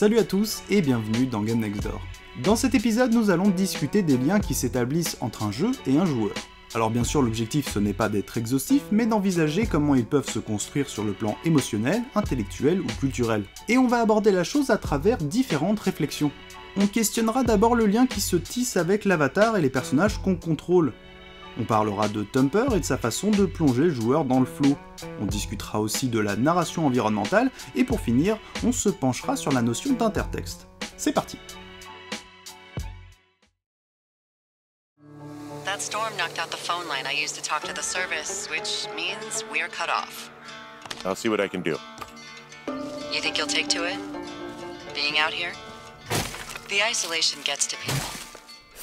Salut à tous et bienvenue dans Game Next Door. Dans cet épisode, nous allons discuter des liens qui s'établissent entre un jeu et un joueur. Alors bien sûr, l'objectif ce n'est pas d'être exhaustif, mais d'envisager comment ils peuvent se construire sur le plan émotionnel, intellectuel ou culturel. Et on va aborder la chose à travers différentes réflexions. On questionnera d'abord le lien qui se tisse avec l'avatar et les personnages qu'on contrôle. On parlera de Thumper et de sa façon de plonger le joueur dans le flow. On discutera aussi de la narration environnementale, et pour finir, on se penchera sur la notion d'intertexte. C'est parti! That storm knocked out the phone line I used to talk to the service, which means we're cut off. I'll see what I can do. You think you'll take to it? Being out here? The isolation gets to people.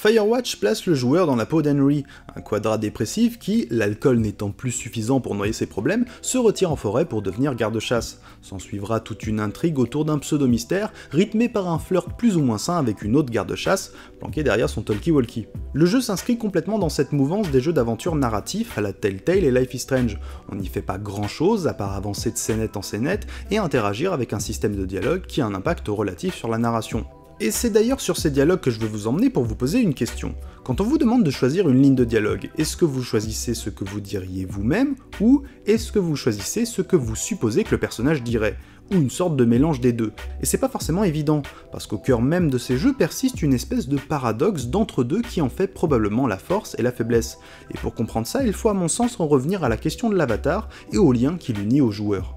Firewatch place le joueur dans la peau d'Henry, un quadra dépressif qui, l'alcool n'étant plus suffisant pour noyer ses problèmes, se retire en forêt pour devenir garde-chasse. S'en suivra toute une intrigue autour d'un pseudo-mystère, rythmé par un flirt plus ou moins sain avec une autre garde-chasse, planquée derrière son talkie-walkie. Le jeu s'inscrit complètement dans cette mouvance des jeux d'aventure narratifs à la Telltale et Life is Strange. On n'y fait pas grand chose à part avancer de scénette en scénette et interagir avec un système de dialogue qui a un impact relatif sur la narration. Et c'est d'ailleurs sur ces dialogues que je veux vous emmener pour vous poser une question. Quand on vous demande de choisir une ligne de dialogue, est-ce que vous choisissez ce que vous diriez vous-même, ou est-ce que vous choisissez ce que vous supposez que le personnage dirait, ou une sorte de mélange des deux? Et c'est pas forcément évident, parce qu'au cœur même de ces jeux persiste une espèce de paradoxe d'entre-deux qui en fait probablement la force et la faiblesse. Et pour comprendre ça, il faut à mon sens en revenir à la question de l'avatar et au lien qui l'unit au joueur.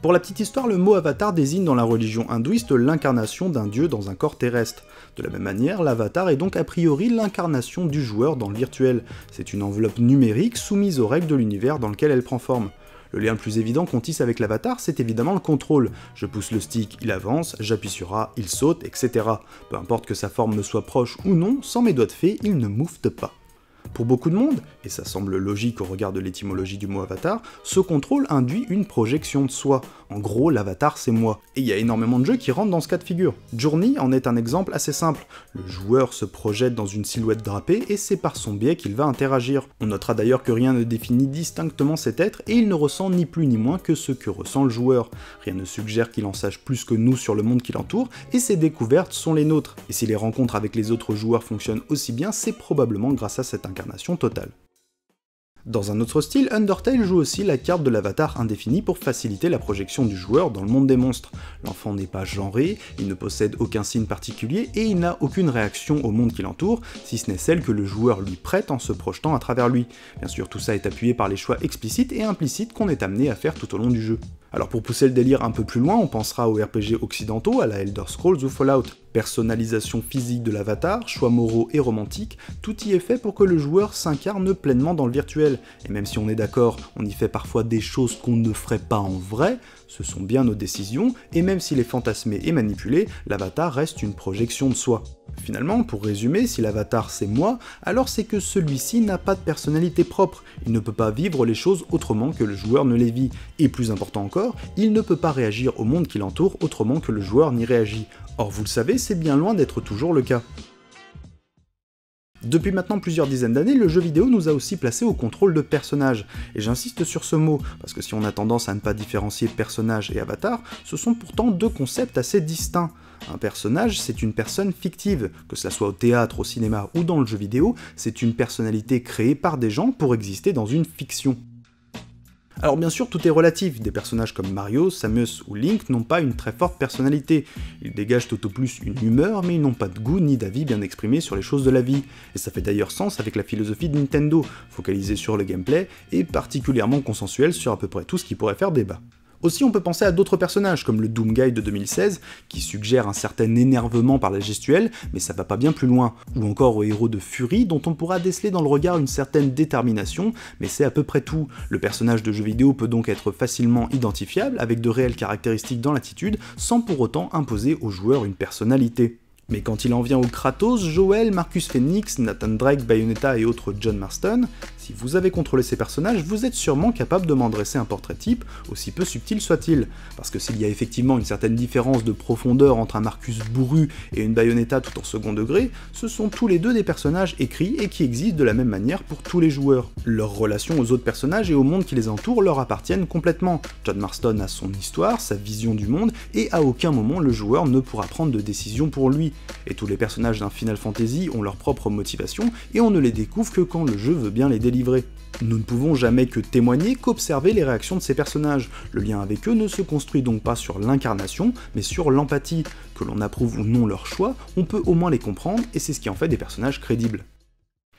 Pour la petite histoire, le mot avatar désigne dans la religion hindouiste l'incarnation d'un dieu dans un corps terrestre. De la même manière, l'avatar est donc a priori l'incarnation du joueur dans le virtuel. C'est une enveloppe numérique soumise aux règles de l'univers dans lequel elle prend forme. Le lien le plus évident qu'on tisse avec l'avatar, c'est évidemment le contrôle. Je pousse le stick, il avance, j'appuie sur A, il saute, etc. Peu importe que sa forme me soit proche ou non, sans mes doigts de fée, il ne moufte pas. Pour beaucoup de monde, et ça semble logique au regard de l'étymologie du mot avatar, ce contrôle induit une projection de soi. En gros, l'avatar c'est moi. Et il y a énormément de jeux qui rentrent dans ce cas de figure. Journey en est un exemple assez simple. Le joueur se projette dans une silhouette drapée et c'est par son biais qu'il va interagir. On notera d'ailleurs que rien ne définit distinctement cet être et il ne ressent ni plus ni moins que ce que ressent le joueur. Rien ne suggère qu'il en sache plus que nous sur le monde qui l'entoure et ses découvertes sont les nôtres. Et si les rencontres avec les autres joueurs fonctionnent aussi bien, c'est probablement grâce à cette incarnation totale. Dans un autre style, Undertale joue aussi la carte de l'avatar indéfini pour faciliter la projection du joueur dans le monde des monstres. L'enfant n'est pas genré, il ne possède aucun signe particulier et il n'a aucune réaction au monde qui l'entoure, si ce n'est celle que le joueur lui prête en se projetant à travers lui. Bien sûr, tout ça est appuyé par les choix explicites et implicites qu'on est amené à faire tout au long du jeu. Alors pour pousser le délire un peu plus loin, on pensera aux RPG occidentaux, à la Elder Scrolls ou Fallout. Personnalisation physique de l'avatar, choix moraux et romantiques, tout y est fait pour que le joueur s'incarne pleinement dans le virtuel. Et même si on est d'accord, on y fait parfois des choses qu'on ne ferait pas en vrai, ce sont bien nos décisions, et même s'il est fantasmé et manipulé, l'avatar reste une projection de soi. Finalement, pour résumer, si l'avatar c'est moi, alors c'est que celui-ci n'a pas de personnalité propre, il ne peut pas vivre les choses autrement que le joueur ne les vit, et plus important encore, il ne peut pas réagir au monde qui l'entoure autrement que le joueur n'y réagit. Or vous le savez, c'est bien loin d'être toujours le cas. Depuis maintenant plusieurs dizaines d'années, le jeu vidéo nous a aussi placés au contrôle de personnages, et j'insiste sur ce mot, parce que si on a tendance à ne pas différencier personnage et avatar, ce sont pourtant deux concepts assez distincts. Un personnage, c'est une personne fictive, que cela soit au théâtre, au cinéma ou dans le jeu vidéo, c'est une personnalité créée par des gens pour exister dans une fiction. Alors bien sûr, tout est relatif, des personnages comme Mario, Samus ou Link n'ont pas une très forte personnalité. Ils dégagent tout au plus une humeur, mais ils n'ont pas de goût ni d'avis bien exprimé sur les choses de la vie. Et ça fait d'ailleurs sens avec la philosophie de Nintendo, focalisée sur le gameplay, et particulièrement consensuelle sur à peu près tout ce qui pourrait faire débat. Aussi, on peut penser à d'autres personnages, comme le Doom Guy de 2016, qui suggère un certain énervement par la gestuelle, mais ça va pas bien plus loin, ou encore au héros de Fury, dont on pourra déceler dans le regard une certaine détermination, mais c'est à peu près tout. Le personnage de jeu vidéo peut donc être facilement identifiable, avec de réelles caractéristiques dans l'attitude, sans pour autant imposer au joueur une personnalité. Mais quand il en vient au Kratos, Joel, Marcus Phoenix, Nathan Drake, Bayonetta et autres John Marston, Si vous avez contrôlé ces personnages, vous êtes sûrement capable de m'en dresser un portrait type, aussi peu subtil soit-il. Parce que s'il y a effectivement une certaine différence de profondeur entre un Marcus bourru et une Bayonetta tout en second degré, ce sont tous les deux des personnages écrits et qui existent de la même manière pour tous les joueurs. Leurs relations aux autres personnages et au monde qui les entoure leur appartiennent complètement. John Marston a son histoire, sa vision du monde, et à aucun moment le joueur ne pourra prendre de décision pour lui. Et tous les personnages d'un Final Fantasy ont leur propre motivation, et on ne les découvre que quand le jeu veut bien les délivrer. Nous ne pouvons jamais que témoigner, qu'observer les réactions de ces personnages. Le lien avec eux ne se construit donc pas sur l'incarnation, mais sur l'empathie. Que l'on approuve ou non leur choix, on peut au moins les comprendre, et c'est ce qui en fait des personnages crédibles.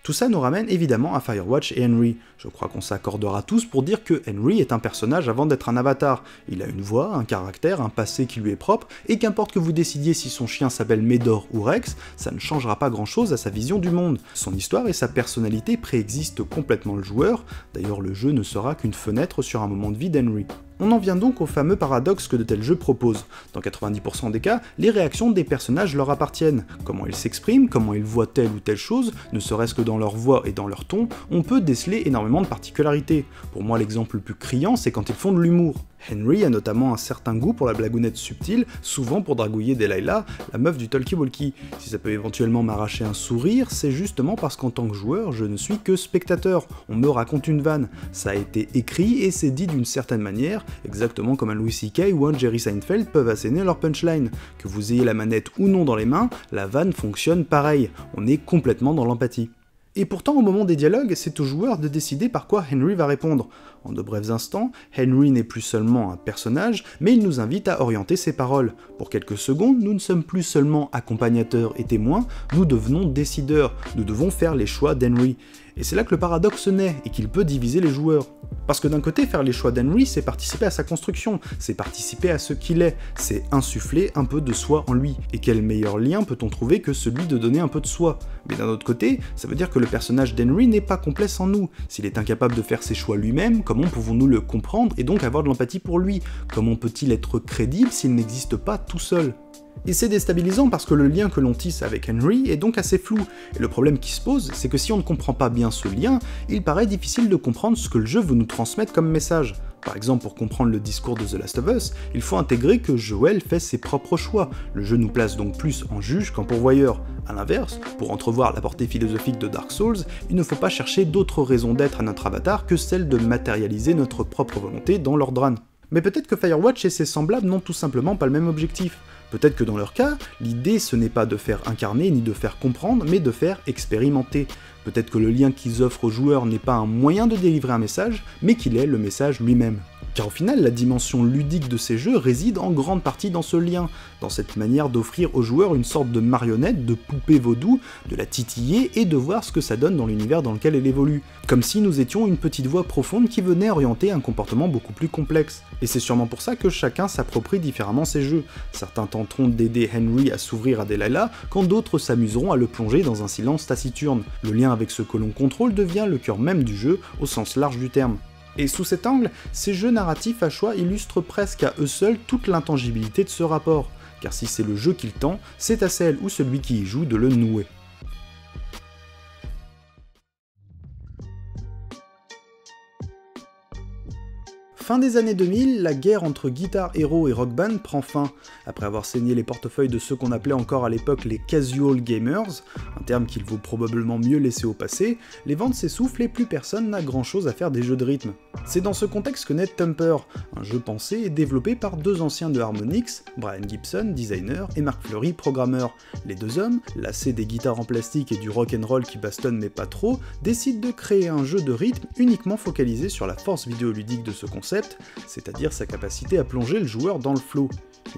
Tout ça nous ramène évidemment à Firewatch et Henry. Je crois qu'on s'accordera tous pour dire que Henry est un personnage avant d'être un avatar. Il a une voix, un caractère, un passé qui lui est propre, et qu'importe que vous décidiez si son chien s'appelle Médor ou Rex, ça ne changera pas grand chose à sa vision du monde. Son histoire et sa personnalité préexistent complètement le joueur, d'ailleurs le jeu ne sera qu'une fenêtre sur un moment de vie d'Henry. On en vient donc au fameux paradoxe que de tels jeux proposent. Dans 90% des cas, les réactions des personnages leur appartiennent. Comment ils s'expriment, comment ils voient telle ou telle chose, ne serait-ce que dans leur voix et dans leur ton, on peut déceler énormément de particularités. Pour moi, l'exemple le plus criant, c'est quand ils font de l'humour. Henry a notamment un certain goût pour la blagounette subtile, souvent pour dragouiller Delilah, la meuf du talkie-walkie. Si ça peut éventuellement m'arracher un sourire, c'est justement parce qu'en tant que joueur, je ne suis que spectateur. On me raconte une vanne. Ça a été écrit et c'est dit d'une certaine manière, exactement comme un Louis C.K. ou un Jerry Seinfeld peuvent asséner leur punchline. Que vous ayez la manette ou non dans les mains, la vanne fonctionne pareil. On est complètement dans l'empathie. Et pourtant, au moment des dialogues, c'est au joueur de décider par quoi Henry va répondre. En de brefs instants, Henry n'est plus seulement un personnage, mais il nous invite à orienter ses paroles. Pour quelques secondes, nous ne sommes plus seulement accompagnateurs et témoins, nous devenons décideurs, nous devons faire les choix d'Henry. Et c'est là que le paradoxe naît, et qu'il peut diviser les joueurs. Parce que d'un côté, faire les choix d'Henry, c'est participer à sa construction, c'est participer à ce qu'il est, c'est insuffler un peu de soi en lui. Et quel meilleur lien peut-on trouver que celui de donner un peu de soi? Mais d'un autre côté, ça veut dire que le personnage d'Henry n'est pas complet sans nous. S'il est incapable de faire ses choix lui-même, comment pouvons-nous le comprendre et donc avoir de l'empathie pour lui? Comment peut-il être crédible s'il n'existe pas tout seul? Et c'est déstabilisant parce que le lien que l'on tisse avec Henry est donc assez flou, et le problème qui se pose, c'est que si on ne comprend pas bien ce lien, il paraît difficile de comprendre ce que le jeu veut nous transmettre comme message. Par exemple, pour comprendre le discours de The Last of Us, il faut intégrer que Joel fait ses propres choix, le jeu nous place donc plus en juge qu'en pourvoyeur. A l'inverse, pour entrevoir la portée philosophique de Dark Souls, il ne faut pas chercher d'autres raisons d'être à notre avatar que celle de matérialiser notre propre volonté dans Lord Ran. Mais peut-être que Firewatch et ses semblables n'ont tout simplement pas le même objectif. Peut-être que dans leur cas, l'idée ce n'est pas de faire incarner ni de faire comprendre, mais de faire expérimenter. Peut-être que le lien qu'ils offrent aux joueurs n'est pas un moyen de délivrer un message, mais qu'il est le message lui-même. Car au final, la dimension ludique de ces jeux réside en grande partie dans ce lien, dans cette manière d'offrir aux joueurs une sorte de marionnette, de poupée vaudou, de la titiller et de voir ce que ça donne dans l'univers dans lequel elle évolue. Comme si nous étions une petite voix profonde qui venait orienter un comportement beaucoup plus complexe. Et c'est sûrement pour ça que chacun s'approprie différemment ces jeux. Certains tenteront d'aider Henry à s'ouvrir à Delilah, quand d'autres s'amuseront à le plonger dans un silence taciturne. Le lien avec ce que l'on contrôle devient le cœur même du jeu, au sens large du terme. Et sous cet angle, ces jeux narratifs à choix illustrent presque à eux seuls toute l'intangibilité de ce rapport, car si c'est le jeu qui le tend, c'est à celle ou celui qui y joue de le nouer. Fin des années 2000, la guerre entre Guitar Hero et Rock Band prend fin. Après avoir saigné les portefeuilles de ceux qu'on appelait encore à l'époque les casual gamers, un terme qu'il vaut probablement mieux laisser au passé, les ventes s'essoufflent et plus personne n'a grand chose à faire des jeux de rythme. C'est dans ce contexte que naît Thumper, un jeu pensé et développé par deux anciens de Harmonix, Brian Gibson, designer, et Mark Fleury, programmeur. Les deux hommes, lassés des guitares en plastique et du rock'n'roll qui bastonne mais pas trop, décident de créer un jeu de rythme uniquement focalisé sur la force vidéoludique de ce concept, c'est-à-dire sa capacité à plonger le joueur dans le flow.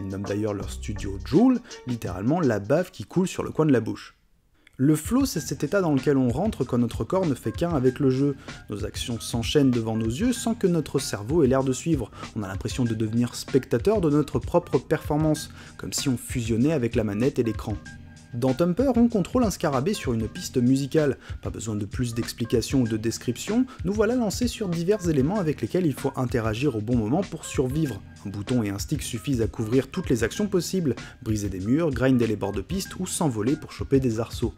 Ils nomment d'ailleurs leur studio Joule, littéralement la bave qui coule sur le coin de la bouche. Le flow, c'est cet état dans lequel on rentre quand notre corps ne fait qu'un avec le jeu. Nos actions s'enchaînent devant nos yeux sans que notre cerveau ait l'air de suivre. On a l'impression de devenir spectateur de notre propre performance, comme si on fusionnait avec la manette et l'écran. Dans Thumper, on contrôle un scarabée sur une piste musicale. Pas besoin de plus d'explications ou de descriptions, nous voilà lancés sur divers éléments avec lesquels il faut interagir au bon moment pour survivre. Un bouton et un stick suffisent à couvrir toutes les actions possibles, briser des murs, grinder les bords de piste ou s'envoler pour choper des arceaux.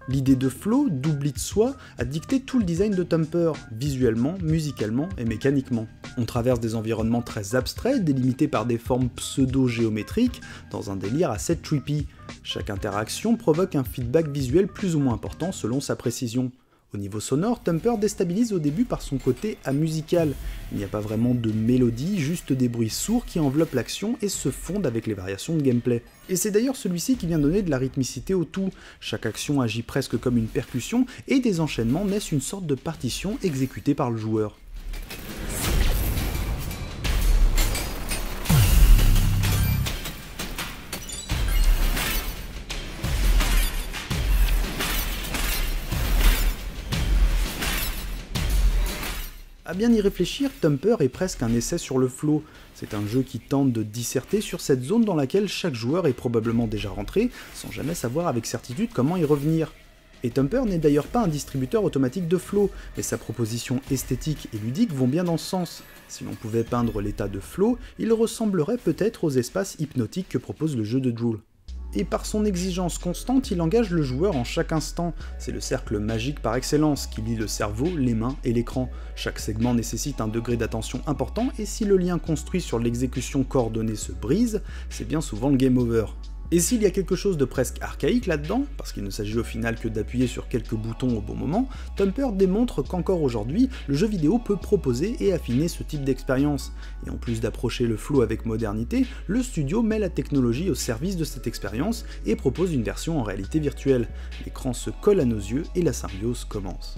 L'idée de flow, d'oubli de soi, a dicté tout le design de Thumper, visuellement, musicalement et mécaniquement. On traverse des environnements très abstraits, délimités par des formes pseudo-géométriques, dans un délire assez trippy. Chaque interaction provoque un feedback visuel plus ou moins important selon sa précision. Au niveau sonore, Thumper déstabilise au début par son côté amusical. Il n'y a pas vraiment de mélodie, juste des bruits sourds qui enveloppent l'action et se fondent avec les variations de gameplay. Et c'est d'ailleurs celui-ci qui vient donner de la rythmicité au tout. Chaque action agit presque comme une percussion et des enchaînements naissent une sorte de partition exécutée par le joueur. À bien y réfléchir, Thumper est presque un essai sur le flow. C'est un jeu qui tente de disserter sur cette zone dans laquelle chaque joueur est probablement déjà rentré, sans jamais savoir avec certitude comment y revenir. Et Thumper n'est d'ailleurs pas un distributeur automatique de flow, mais sa proposition esthétique et ludique vont bien dans ce sens. Si l'on pouvait peindre l'état de flow, il ressemblerait peut-être aux espaces hypnotiques que propose le jeu de Joule. Et par son exigence constante, il engage le joueur en chaque instant. C'est le cercle magique par excellence, qui lie le cerveau, les mains et l'écran. Chaque segment nécessite un degré d'attention important, et si le lien construit sur l'exécution coordonnée se brise, c'est bien souvent le game over. Et s'il y a quelque chose de presque archaïque là-dedans, parce qu'il ne s'agit au final que d'appuyer sur quelques boutons au bon moment, Thumper démontre qu'encore aujourd'hui, le jeu vidéo peut proposer et affiner ce type d'expérience. Et en plus d'approcher le flow avec modernité, le studio met la technologie au service de cette expérience et propose une version en réalité virtuelle. L'écran se colle à nos yeux et la symbiose commence.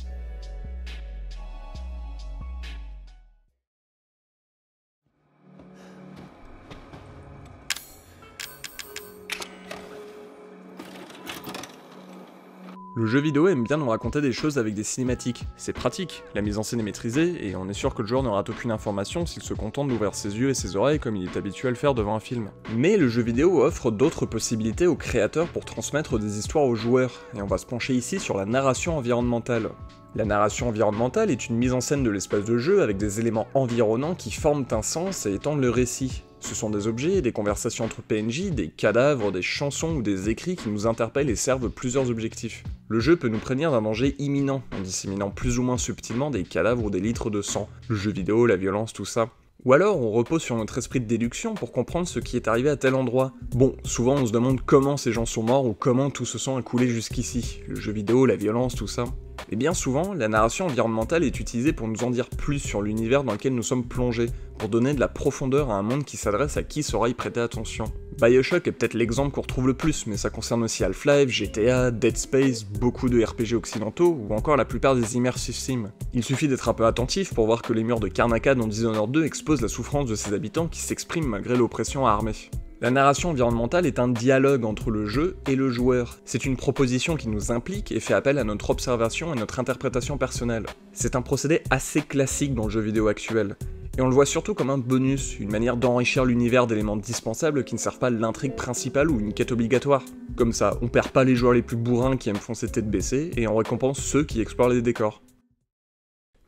Le jeu vidéo aime bien nous raconter des choses avec des cinématiques. C'est pratique, la mise en scène est maîtrisée, et on est sûr que le joueur ne rate aucune information s'il se contente d'ouvrir ses yeux et ses oreilles comme il est habitué à le faire devant un film. Mais le jeu vidéo offre d'autres possibilités aux créateurs pour transmettre des histoires aux joueurs, et on va se pencher ici sur la narration environnementale. La narration environnementale est une mise en scène de l'espace de jeu avec des éléments environnants qui forment un sens et étendent le récit. Ce sont des objets, des conversations entre PNJ, des cadavres, des chansons ou des écrits qui nous interpellent et servent plusieurs objectifs. Le jeu peut nous prévenir d'un danger imminent, en disséminant plus ou moins subtilement des cadavres ou des litres de sang. Le jeu vidéo, la violence, tout ça. Ou alors on repose sur notre esprit de déduction pour comprendre ce qui est arrivé à tel endroit. Bon, souvent on se demande comment ces gens sont morts ou comment tout se sent écoulé jusqu'ici. Le jeu vidéo, la violence, tout ça. Et bien souvent, la narration environnementale est utilisée pour nous en dire plus sur l'univers dans lequel nous sommes plongés, pour donner de la profondeur à un monde qui s'adresse à qui saura y prêter attention. BioShock est peut-être l'exemple qu'on retrouve le plus, mais ça concerne aussi Half-Life, GTA, Dead Space, beaucoup de RPG occidentaux, ou encore la plupart des immersive sims. Il suffit d'être un peu attentif pour voir que les murs de Karnaca dans Dishonored 2 exposent la souffrance de ses habitants qui s'expriment malgré l'oppression armée. La narration environnementale est un dialogue entre le jeu et le joueur. C'est une proposition qui nous implique et fait appel à notre observation et notre interprétation personnelle. C'est un procédé assez classique dans le jeu vidéo actuel. Et on le voit surtout comme un bonus, une manière d'enrichir l'univers d'éléments dispensables qui ne servent pas l'intrigue principale ou une quête obligatoire. Comme ça, on perd pas les joueurs les plus bourrins qui aiment foncer tête baissée, et on récompense ceux qui explorent les décors.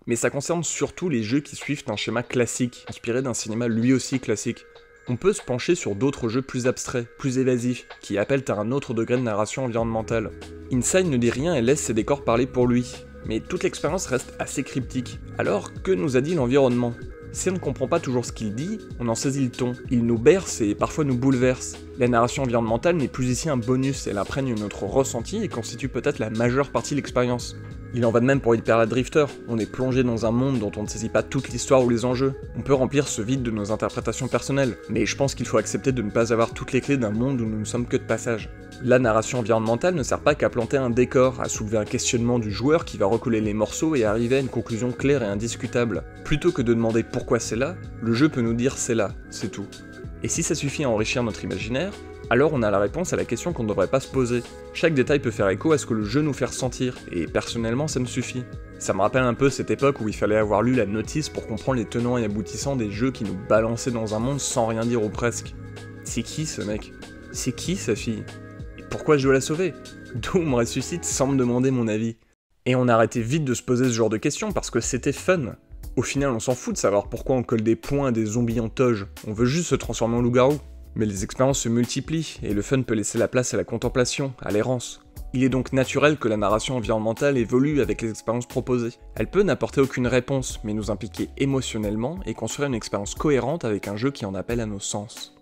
Mais ça concerne surtout les jeux qui suivent un schéma classique, inspiré d'un cinéma lui aussi classique. On peut se pencher sur d'autres jeux plus abstraits, plus évasifs, qui appellent à un autre degré de narration environnementale. Inside ne dit rien et laisse ses décors parler pour lui, mais toute l'expérience reste assez cryptique. Alors, que nous a dit l'environnement ? Si on ne comprend pas toujours ce qu'il dit, on en saisit le ton. Il nous berce et parfois nous bouleverse. La narration environnementale n'est plus ici un bonus, elle imprègne notre ressenti et constitue peut-être la majeure partie de l'expérience. Il en va de même pour Hyper Light Drifter, on est plongé dans un monde dont on ne saisit pas toute l'histoire ou les enjeux. On peut remplir ce vide de nos interprétations personnelles, mais je pense qu'il faut accepter de ne pas avoir toutes les clés d'un monde où nous ne sommes que de passage. La narration environnementale ne sert pas qu'à planter un décor, à soulever un questionnement du joueur qui va recoller les morceaux et arriver à une conclusion claire et indiscutable. Plutôt que de demander pourquoi c'est là, le jeu peut nous dire c'est là, c'est tout. Et si ça suffit à enrichir notre imaginaire, alors on a la réponse à la question qu'on ne devrait pas se poser. Chaque détail peut faire écho à ce que le jeu nous fait ressentir, et personnellement ça me suffit. Ça me rappelle un peu cette époque où il fallait avoir lu la notice pour comprendre les tenants et aboutissants des jeux qui nous balançaient dans un monde sans rien dire ou presque. C'est qui ce mec ? C'est qui sa fille ? Et pourquoi je dois la sauver ? D'où on me ressuscite sans me demander mon avis. Et on a arrêté vite de se poser ce genre de questions parce que c'était fun. Au final on s'en fout de savoir pourquoi on colle des points à des zombies en toge, on veut juste se transformer en loup-garou. Mais les expériences se multiplient, et le fun peut laisser la place à la contemplation, à l'errance. Il est donc naturel que la narration environnementale évolue avec les expériences proposées. Elle peut n'apporter aucune réponse, mais nous impliquer émotionnellement et construire une expérience cohérente avec un jeu qui en appelle à nos sens.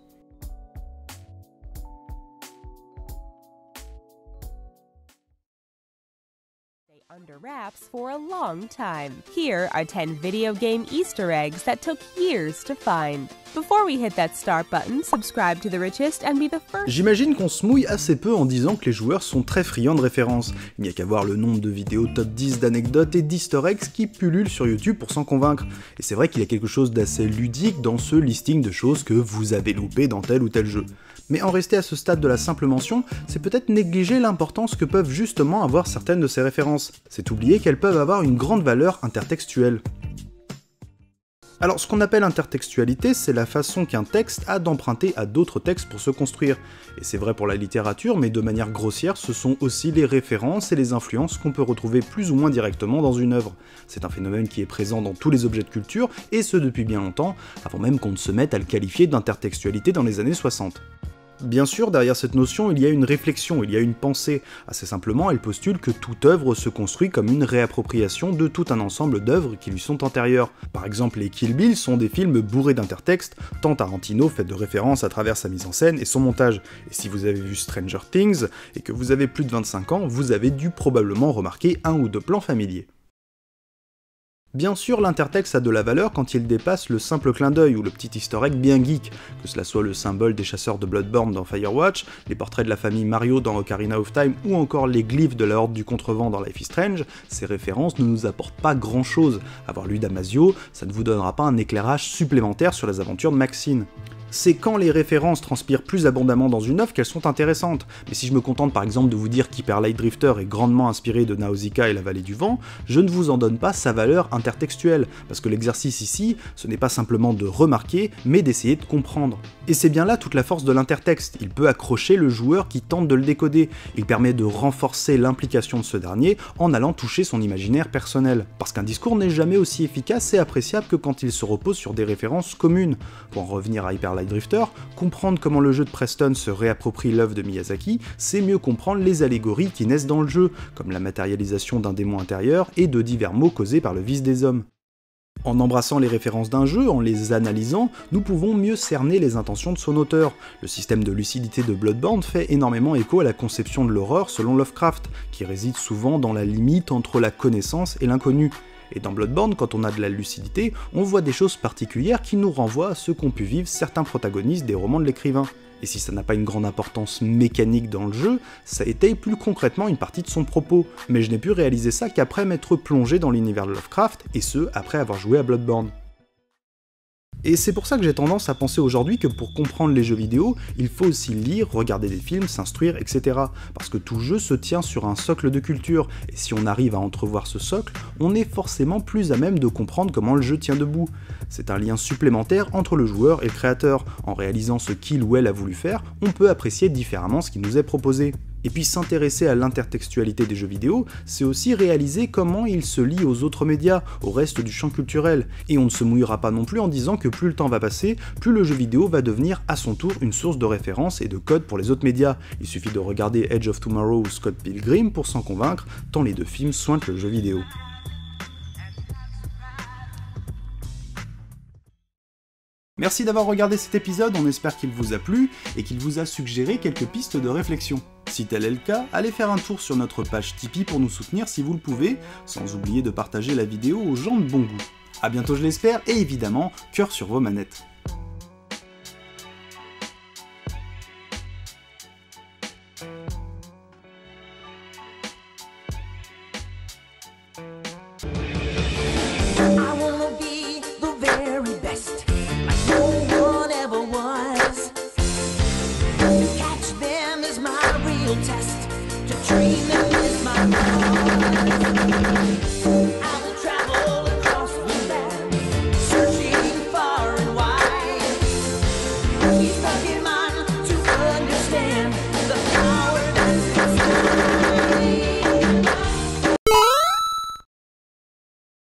Under wraps for a long time. Here are 10 video game Easter eggs that took years to find. Before we hit that start button, subscribe to The Richest and be the first. J'imagine qu'on se mouille assez peu en disant que les joueurs sont très friands de références. Il n'y a qu'à voir le nombre de vidéos top 10 d'anecdotes et d'Easter eggs qui pullulent sur YouTube pour s'en convaincre. Et c'est vrai qu'il y a quelque chose d'assez ludique dans ce listing de choses que vous avez loupées dans tel ou tel jeu. Mais en rester à ce stade de la simple mention, c'est peut-être négliger l'importance que peuvent justement avoir certaines de ces références. C'est oublier qu'elles peuvent avoir une grande valeur intertextuelle. Alors ce qu'on appelle intertextualité, c'est la façon qu'un texte a d'emprunter à d'autres textes pour se construire. Et c'est vrai pour la littérature, mais de manière grossière, ce sont aussi les références et les influences qu'on peut retrouver plus ou moins directement dans une œuvre. C'est un phénomène qui est présent dans tous les objets de culture, et ce depuis bien longtemps, avant même qu'on ne se mette à le qualifier d'intertextualité dans les années 60. Bien sûr, derrière cette notion, il y a une réflexion, il y a une pensée. Assez simplement, elle postule que toute œuvre se construit comme une réappropriation de tout un ensemble d'œuvres qui lui sont antérieures. Par exemple, les Kill Bill sont des films bourrés d'intertextes, tant Tarantino fait de références à travers sa mise en scène et son montage. Et si vous avez vu Stranger Things, et que vous avez plus de 25 ans, vous avez dû probablement remarquer un ou deux plans familiers. Bien sûr, l'intertexte a de la valeur quand il dépasse le simple clin d'œil ou le petit easter egg bien geek, que cela soit le symbole des chasseurs de Bloodborne dans Firewatch, les portraits de la famille Mario dans Ocarina of Time ou encore les glyphes de la Horde du Contrevent dans Life is Strange. Ces références ne nous apportent pas grand chose. Avoir lu Damasio, ça ne vous donnera pas un éclairage supplémentaire sur les aventures de Maxine. C'est quand les références transpirent plus abondamment dans une œuvre qu'elles sont intéressantes. Mais si je me contente par exemple de vous dire qu'Hyper Light Drifter est grandement inspiré de Nausicaa et la Vallée du Vent, je ne vous en donne pas sa valeur intertextuelle, parce que l'exercice ici, ce n'est pas simplement de remarquer, mais d'essayer de comprendre. Et c'est bien là toute la force de l'intertexte, il peut accrocher le joueur qui tente de le décoder, il permet de renforcer l'implication de ce dernier en allant toucher son imaginaire personnel. Parce qu'un discours n'est jamais aussi efficace et appréciable que quand il se repose sur des références communes. Pour en revenir à Hyper Light Drifter, comprendre comment le jeu de Preston se réapproprie l'œuvre de Miyazaki, c'est mieux comprendre les allégories qui naissent dans le jeu, comme la matérialisation d'un démon intérieur et de divers maux causés par le vice des hommes. En embrassant les références d'un jeu, en les analysant, nous pouvons mieux cerner les intentions de son auteur. Le système de lucidité de Bloodborne fait énormément écho à la conception de l'horreur selon Lovecraft, qui réside souvent dans la limite entre la connaissance et l'inconnu. Et dans Bloodborne, quand on a de la lucidité, on voit des choses particulières qui nous renvoient à ce qu'ont pu vivre certains protagonistes des romans de l'écrivain. Et si ça n'a pas une grande importance mécanique dans le jeu, ça étaye plus concrètement une partie de son propos. Mais je n'ai pu réaliser ça qu'après m'être plongé dans l'univers de Lovecraft, et ce, après avoir joué à Bloodborne. Et c'est pour ça que j'ai tendance à penser aujourd'hui que pour comprendre les jeux vidéo, il faut aussi lire, regarder des films, s'instruire, etc. Parce que tout jeu se tient sur un socle de culture, et si on arrive à entrevoir ce socle, on est forcément plus à même de comprendre comment le jeu tient debout. C'est un lien supplémentaire entre le joueur et le créateur. En réalisant ce qu'il ou elle a voulu faire, on peut apprécier différemment ce qui nous est proposé. Et puis s'intéresser à l'intertextualité des jeux vidéo, c'est aussi réaliser comment ils se lient aux autres médias, au reste du champ culturel. Et on ne se mouillera pas non plus en disant que plus le temps va passer, plus le jeu vidéo va devenir à son tour une source de référence et de code pour les autres médias. Il suffit de regarder Edge of Tomorrow ou Scott Pilgrim pour s'en convaincre, tant les deux films sointent le jeu vidéo. Merci d'avoir regardé cet épisode, on espère qu'il vous a plu et qu'il vous a suggéré quelques pistes de réflexion. Si tel est le cas, allez faire un tour sur notre page Tipeee pour nous soutenir si vous le pouvez, sans oublier de partager la vidéo aux gens de bon goût. A bientôt je l'espère, et évidemment, cœur sur vos manettes. Test to treat them is my